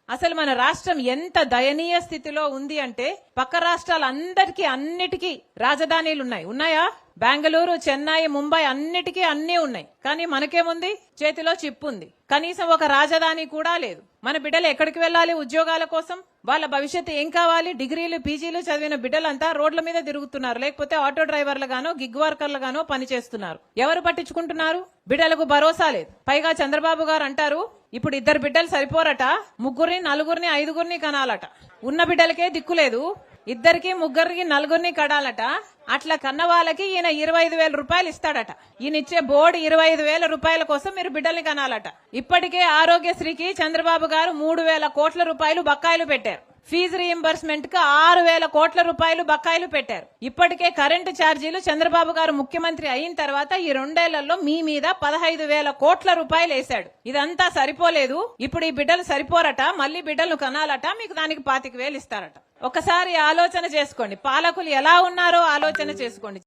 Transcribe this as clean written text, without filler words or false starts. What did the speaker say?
అసలు మన రాష్ట్రం ఎంత దయనీయ స్థితిలో ఉంది అంటే పక్క రాష్ట్రాలందరికీ అన్నిటికీ రాజధానీలు ఉన్నాయా? బెంగళూరు, చెన్నై, ముంబై అన్నిటికీ అన్నీ ఉన్నాయి. కానీ మనకేముంది? చేతిలో చిప్ ఉంది. కనీసం ఒక రాజధాని కూడా లేదు. మన బిడ్డలు ఎక్కడికి వెళ్ళాలి ఉద్యోగాల కోసం? వాళ్ళ భవిష్యత్తు ఏం కావాలి? డిగ్రీలు, పీజీలు చదివిన బిడ్డలంతా రోడ్ల మీద తిరుగుతున్నారు, లేకపోతే ఆటో డ్రైవర్లుగానో గిగ్ వర్కర్లుగానో పనిచేస్తున్నారు. ఎవరు పట్టించుకుంటున్నారు? బిడ్డలకు భరోసా లేదు. పైగా చంద్రబాబు గారు అంటారు ఇప్పుడు 2 బిడ్డలు సరిపోరట, 3, 4, 5 కనాలట. ఉన్న బిడ్డలకే దిక్కులేదు, 2, 3, 4 కడాలట. అట్లా కన్న వాళ్ళకి ఈయన 25,000 రూపాయలు ఇస్తాడట. ఈయన ఇచ్చే బోర్డు 25,000 రూపాయల కోసం మీరు బిడ్డల్ని కనాలట. ఇప్పటికే ఆరోగ్యశ్రీకి చంద్రబాబు గారు 3,000 కోట్ల రూపాయలు బకాయిలు పెట్టారు. ఫీజు రీయింబర్స్మెంట్ కు 6,000 కోట్ల రూపాయలు బకాయిలు పెట్టారు. ఇప్పటికే కరెంటు ఛార్జీలు చంద్రబాబు గారు ముఖ్యమంత్రి అయిన తర్వాత ఈ 2 ఏళ్లలో మీ మీద 15,000 కోట్ల రూపాయలు వేశాడు. ఇదంతా సరిపోలేదు, ఇప్పుడు ఈ బిడ్డలు సరిపోరట, మళ్ళీ బిడ్డలను కనాలట, మీకు దానికి 25,000 ఇస్తారట. ఒకసారి ఆలోచన చేసుకోండి, పాలకులు ఎలా ఉన్నారో ఆలోచన చేసుకోండి.